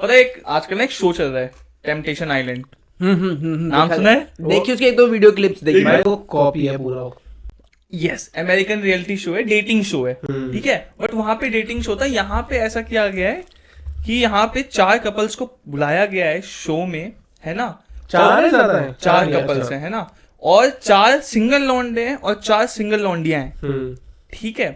पता है एक आजकल ना एक शो चल रहा है टेम्पटेशन आइलैंड, नाम सुना है? देखिए उसके 1-2 वीडियो क्लिप्स देखिए भाई वो कॉपी है पूरा। यस, अमेरिकन रियलिटी शो है, डेटिंग शो है, ठीक है। बट वहां पे डेटिंग शो था, यहाँ पे ऐसा किया गया है कि यहाँ पे 4 कपल्स को बुलाया गया है शो में, है ना? 4 ज्यादा है, 4 कपल्स हैं, है ना? और 4 सिंगल लौंडे हैं और 4 सिंगल लौंडियां हैं, ठीक है।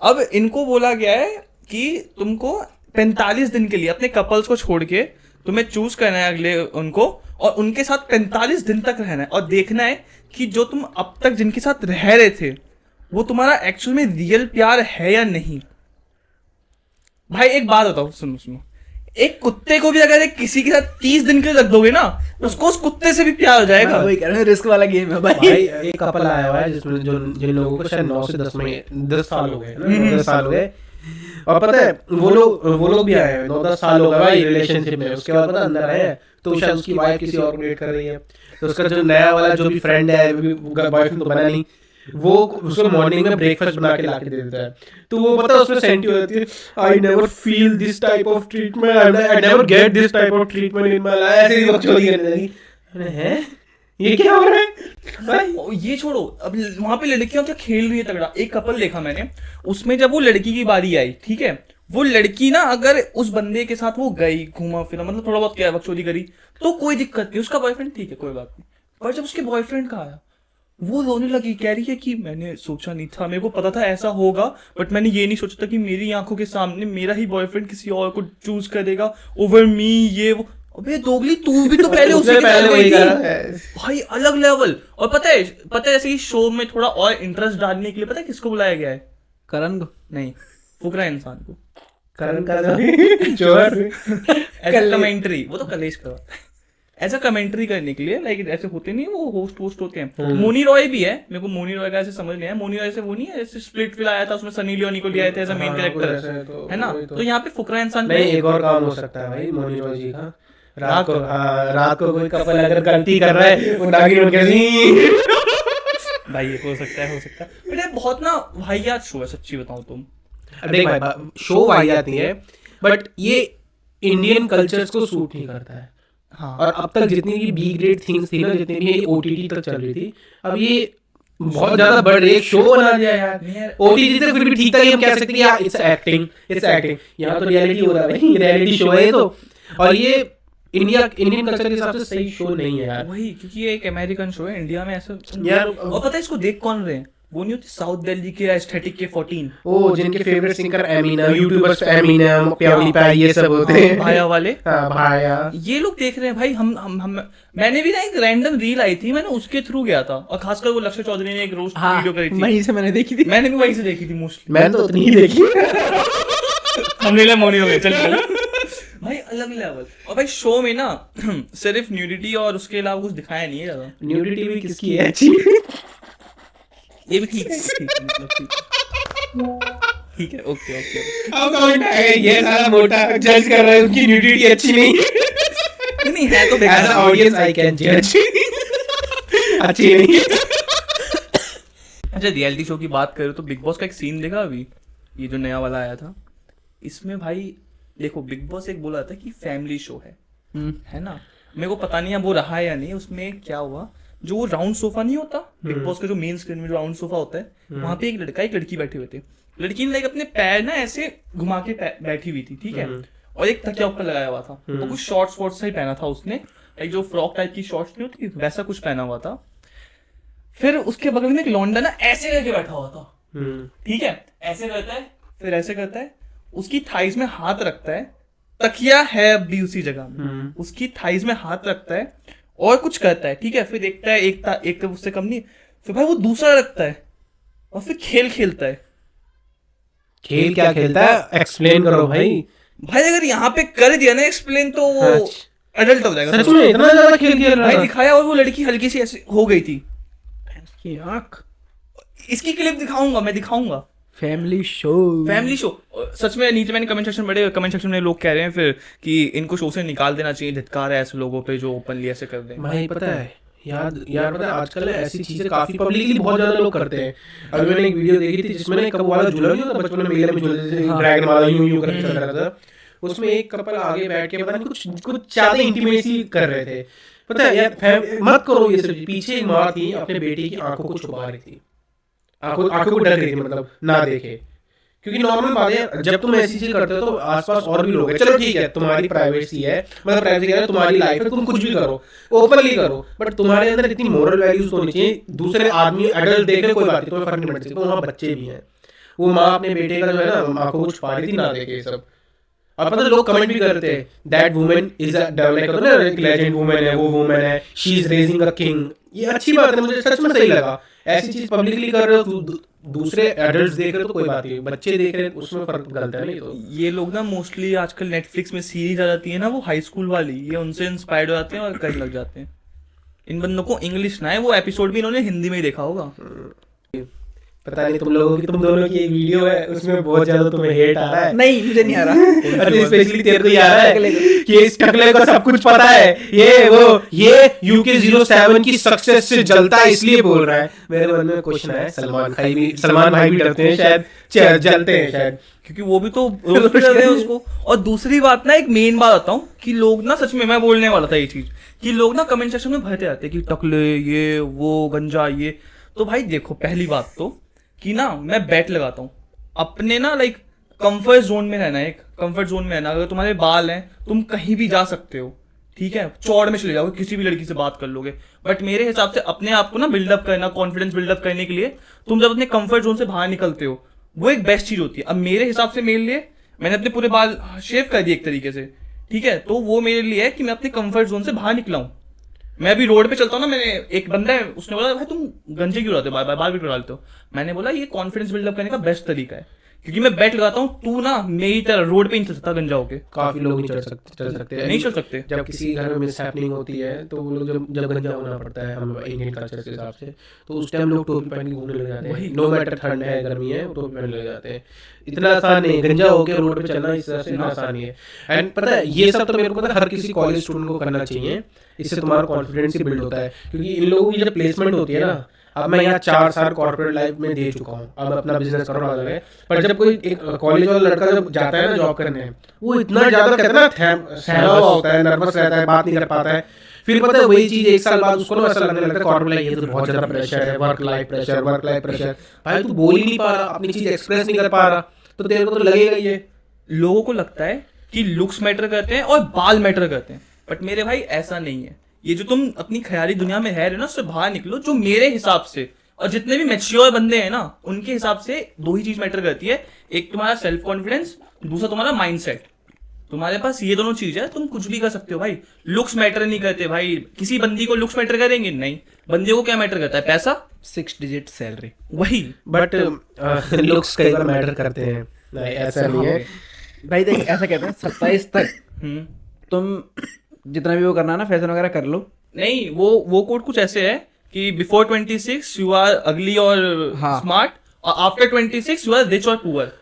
अब इनको बोला गया है कि तुमको 45 दिन के लिए अपने कपल्स को छोड़ के तुम्हें चूज करना है अगले उनको, और उनके साथ 45 दिन तक रहना है और देखना है कि जो तुम अब तक जिनके साथ रह रहे थे वो तुम्हारा एक्चुअल में रियल प्यार है या नहीं। भाई एक बात बताओ, सुनो सुनो, एक कुत्ते को भी अगर एक किसी के साथ 30 दिन के लिए रख दोगे ना, उसको उस कुत्ते से भी प्यार हो जाएगा। वही कह रहे हैं, रिस्क वाला गेम है भाई। भाई एक कपल आया हुआ है जिसमें जिन लोगों को शायद 9 से 10 साल हो गए ना, 10 साल हो गए। और पता है वो लोग भी आए हैं, 9-10 साल हो गए भाई रिलेशनशिप में। उसके बाद पता अंदर आए हैं तो शायद उसकी वाइफ किसी और को डेट कर रही है, तो उसका जो नया वाला जो भी फ्रेंड है, बॉयफ्रेंड तो बना नहीं, वो उसको मॉर्निंग में ब्रेकफास्ट बना के ला के दे देता है। तो वो पता है उसमें सेंटी हो जाती है, I never feel this type of treatment, I never get this type of treatment in my life. ऐसे ही बकचोदी करने लगी। हैं ये क्या हो रहा है भाई? ये छोड़ो, अब वहां पे लड़कियां क्या खेल रही है तगड़ा। एक कपल देखा मैंने, उसमें जब वो लड़की की बारी आई, ठीक है, वो लड़की ना अगर उस बंदे के साथ वो गई, घूमा फिरा, मतलब थोड़ा बहुत क्या बकचोदी करी, तो कोई दिक्कत नहीं, उसका बॉयफ्रेंड ठीक है, कोई बात नहीं। पर जब उसके बॉयफ्रेंड का आया, वो रोने लगी, कह रही है कि मैंने सोचा नहीं था, मेरे को पता था ऐसा होगा, बट मैंने ये नहीं सोचा था कि मेरी आंखों के सामने मेरा ही बॉयफ्रेंड किसी और को चूज करेगा ओवर मी, ये वो। अबे दोगली, तू भी तो पहले उसी के साथ गई थी भाई, अलग लेवल। और पता है जैसे कि शो में थोड़ा और इंटरेस्ट डालने के लिए पता है किसको बुलाया गया है? करण को नहीं, फुकरा इंसान को। करण का चोर एज कमेंट्री, वो तो कलेश करवाता है, ऐसा कमेंट्री करने के लिए, लाइक ऐसे होते नहीं वो होस्ट होते हैं। मोनी रॉय भी है, मेरे को मोनी रॉय का ऐसे समझ नहीं आया। मोनी रॉय से वो नहीं है जैसे स्प्लिट फिल आया था, उसमें सनी लियोनी को लिया था एज अ मेन कैरेक्टर, है ना? तो यहाँ पे फुकरा इंसान नहीं, एक और काम हो सकता है भाई मोनी रॉय जी का। रात को कोई कपल अगर गलती कर रहा है, वो नागिन बन के भाई ये हो सकता है बट ये बहुत ना वाहियात शो है, सच्ची बताऊं तुम। देख भाई, शो वाहियात नहीं है, बट ये इंडियन कल्चर्स को सूट नहीं करता है। हाँ, और अब तक जितनी भी बी ग्रेड थिंग्स थी ना, जितनी भी ओटीटी तक चल रही थी, अब ये बहुत ज्यादा बढ़ रही है। शो बना दिया यार, ओटीटी तक फिर भी ठीक था, हम कह सकते हैं यार इट्स एक्टिंग। यहाँ तो रियलिटी हो रहा है भाई, रियलिटी शो है तो। और ये इंडियन कल्चर के हिसाब से सही शो नहीं है यार। वही, क्योंकि ये एक अमेरिकन शो है, इंडिया में ऐसा यार। और पता है इसको देख कौन रहे हैं? वो नहीं होती साउथ दिल्ली के एस्थेटिक के 14, ओ जिनके favourite singer Eminem, YouTubers Eminem, प्यावली पैर, ये सब होते हैं भाया वाले। हाँ भाया, ये लोग देख रहे हैं भाई। हम मैंने भी ना एक रैंडम रील आई थी, मैंने उसके थ्रू गया था, और खासकर वो लक्ष्य चौधरी ने एक रोस्ट वीडियो करी थी, वहीं से मैंने देखी थी। मैंने भी वहीं से देखी थी मोस्टली। मैंने तो उतनी ही देखी। हमने ले मोनी हो गए, चल भाई अलग लेवल। और भाई शो में ना सिर्फ न्यूडिटी और उसके अलावा कुछ दिखाया नहीं है ज्यादा। न्यूडिटी भी किसकी है अच्छी? ये भी ठीक है, ठीक है, ओके। अब कमेंट आएगा ये सारा मोटा जज कर रहा है, उनकी न्यूडिटी अच्छी नहीं है तो as a audience I can जज अच्छी नहीं। अच्छा, रियलिटी शो की बात करें तो बिग बॉस का एक सीन देखा अभी, ये जो नया वाला आया था, इसमें भाई देखो बिग बॉस एक बोला था कि फैमिली शो है ना? मेरे को पता नहीं है वो रहा है या नहीं। उसमें क्या हुआ, जो वो राउंड सोफा नहीं होता बिग बॉस का, जो मेन स्क्रीन में जो राउंड सोफा होता है, वहां पे एक लड़का एक लड़की बैठे हुए थे। लड़की ने लाइक अपने पैर ना ऐसे घुमा के बैठी हुई थी, ठीक है, और एक तकिया ऊपर लगाया हुआ था। तो कुछ शॉर्ट्स वॉर्ट्स ही पहना था उसने, एक जो फ्रॉक टाइप की शॉर्ट्स नहीं होती वैसा कुछ पहना हुआ था। फिर उसके बगल में एक लौंडा ना ऐसे करके बैठा हुआ था, ठीक है, ऐसे करता है, फिर ऐसे करता है, उसकी थाइज में हाथ रखता है, तकिया है अभी उसी जगह में, उसकी थाइज में हाथ रखता है और कुछ करता है, ठीक है। फिर देखता है एक तो उससे कम नहीं, फिर भाई वो दूसरा रखता है और फिर खेल खेलता है। खेल क्या खेलता है? एक्सप्लेन करो भाई। भाई अगर यहाँ पे कर दिया ना एक्सप्लेन तो वो एडल्ट हो जाएगा। सच में इतना ज्यादा खेल खेल रहा भाई है? दिखाया, और वो लड़की हल्की सी ऐसे हो गई थी। आँख इसकी क्लिप दिखाऊंगा, मैं दिखाऊंगा। फैमिली शो सच में नीचे मैंने कमेंट सेक्शन में लोग कह रहे हैं फिर कि इनको शो से निकाल देना चाहिए, धिक्कार है ऐसे लोगों पे जो ओपनली ऐसे कर दें। भाई पता है यार पता है आजकल ऐसी चीजें काफी पब्लिकली बहुत ज्यादा लोग करते हैं। अभी मैंने एक वीडियो देखी थी जिसमें कब वाला झूला नहीं होता बचपन में मेले में झूलते थे, ड्रैगन वाला यूं यूं करके चल रहा था, उसमें एक कपल आगे बैठ के पता नहीं कुछ ज्यादा इंटीमेसी कर रहे थे। पता है यार, मत करो ये सब। पीछे एक माँ थी अपने बेटे की आंखों को छुपा रही थी, आंखों को डर रही थी, मतलब ना देखे। क्योंकि नॉर्मल बात है, जब तुम ऐसी चीज करते हो तो आसपास और भी लोग हैं, चलो ठीक है तुम्हारी प्राइवेसी है, मतलब प्राइवेसी है, तुम्हारी लाइफ है, तुम कुछ भी करो, ओपनली करो, बट तुम्हारे अंदर इतनी मोरल वैल्यूज तो होनी चाहिए। दूसरे आदमी एडल्ट देख रहे कोई बात नहीं, तुम्हें फर्क नहीं पड़ता, तो वहाँ बच्चे भी हैं। वो माँ अपने बेटे का जो है ना आंखों को छुपा रही थी, ना देखे ये सब। और पता है लोग कमेंट भी करते हैं दैट वुमन इज एक लेजेंड वुमन है, वो वुमन है, she is raising a king. ये अच्छी बात है, मुझे सच में सही लगा। ऐसी चीज पब्लिकली कर रहे हो, दूसरे एडल्ट्स देख रहे हो तो कोई बात नहीं, बच्चे देख रहे हैं उसमें फर्क डालता है। नहीं तो ये लोग ना मोस्टली आजकल नेटफ्लिक्स में सीरीज आ जाती है ना, वो हाई स्कूल वाली, ये उनसे इंस्पायर्ड हो जाते हैं और करने लग जाते हैं। इन बंदों को इंग्लिश ना है, वो एपिसोड भी इन्होंने हिंदी में ही देखा होगा। पता नहीं तुम लोगों की, तुम दोनों की एक वीडियो है उसमें बहुत ज्यादा तुम्हें हेट आ रहा है। नहीं मुझे नहीं आ रहा। अच्छा स्पेशली तेरे को ही आ रहा है कि इस टकले को सब कुछ पता है, ये UK 07 की सक्सेस से जलता है इसलिए बोल रहा है। मेरे मन में क्वेश्चन है, सलमान भाई भी डरते हैं शायद, जलते हैं शायद, क्योंकि वो भी तो रोज कर रहे हैं उसको। और दूसरी बात ना, एक मेन बात बताऊं कि लोग ना, सच में मैं बोलने वाला था ये चीज, कि लोग ना कमेंट सेक्शन में भरते आते हैं कि टकले, ये वो गंजा ये। तो भाई देखो, पहली बात तो कि ना मैं बेट लगाता हूँ अपने ना, लाइक कंफर्ट जोन में रहना है, एक कंफर्ट जोन में रहना। अगर तुम्हारे बाल हैं, तुम कहीं भी जा सकते हो, ठीक है, चौड़ में चले जाओगे, किसी भी लड़की से बात कर लोगे। बट मेरे हिसाब से अपने आप को ना बिल्डअप करना, कॉन्फिडेंस बिल्डअप करने के लिए तुम जब अपने कंफर्ट जोन से बाहर निकलते हो, वो एक बेस्ट चीज होती है। अब मेरे हिसाब से, मेरे लिए, मैंने अपने पूरे बाल शेव कर दिए एक तरीके से, ठीक है, तो वो मेरे लिए है कि मैं अपने कंफर्ट जोन से बाहर निकला हूँ। मैं अभी रोड पे चलता हूँ ना, मैंने एक बंदा है, उसने बोला भाई तुम गंजे क्यों रहते हो, बाल भी डालते हो। मैंने बोला ये कॉन्फिडेंस बिल्डअप करने का बेस्ट तरीका है, क्योंकि मैं बेट लगाता हूँ तू ना मेरी तरह रोड पे नहीं चल सकता गंजा होके। काफी लोग नहीं चल सकते नहीं चल सकते। जब किसी घर में मिसहैपनिंग होती है तो वो लोग जब गंजा होना पड़ता है हम इंडियन कल्चर के हिसाब से, तो उस टाइम लोग टोपी पहन के घूमने लग जाते हैं। नो मैटर ठंड है गर्मी है, टोपी पहनने लग जाते हैं। इतना आसान नहीं, गंजा होकर रोड पे चलना इस तरह से इतना आसान नहीं है। एंड पता है ये सब तो मेरे को पता है हर किसी कॉलेज स्टूडेंट को करना चाहिए, इससे तुम्हारा कॉन्फिडेंस ही बिल्ड होता है। क्योंकि इन लोगों की जब प्लेसमेंट होती है ना, अब मैं यहाँ 4 साल कॉर्पोरेट लाइफ में दे चुका हूँ, अब अपना बिजनेस कर रहा हूँ, पर जब कोई एक कॉलेज वाला लड़का जब जाता है ना जॉब करने, वो इतना ज्यादा कहते हैं ना सहमा हुआ होता है, नर्वस रहता है, बात नहीं कर पाता है। फिर पता है वही चीज 1 साल बाद उसको ना ऐसा लगने लगता है कॉर्पोरेट लाइफ ये तो बहुत ज्यादा प्रेशर है, वर्क लाइफ प्रेशर। भाई तू बोल ही नहीं पा रहा, अपनी चीज एक्सप्रेस नहीं कर पा रहा, तो तेरे को तो लगेगा ये। लोगों को लगता है कि लुक्स मैटर करते हैं और बाल मैटर करते हैं, बट मेरे भाई ऐसा नहीं है। ये जो तुम अपनी ख्याली दुनिया में रह रहे हो ना, उससे बाहर निकलो। जो मेरे हिसाब से और जितने भी मैच्योर बंदे हैं ना, उनके हिसाब से 2 ही चीज मैटर करती है, एक तुम्हारा सेल्फ कॉन्फिडेंस, दूसरा तुम्हारा माइंडसेट। तुम्हारे पास ये दोनों चीज है, तुम कुछ भी कर सकते हो भाई। लुक्स मैटर नहीं करते भाई। किसी बंदी को लुक्स मैटर करेंगे नहीं, बंदे को क्या मैटर करता है, पैसा, 6 डिजिट सैलरी, वही। बट लुक्स कई बार मैटर करते हैं, ऐसा नहीं है भाई। देख ऐसा कहते हैं 27 तक तुम जितना भी वो करना है ना, फैशन वगैरह कर लो। नहीं, वो कोड कुछ ऐसे है कि बिफोर 26 यू आर अगली और स्मार्ट, और आफ्टर 26 यू आर रिच और पुअर।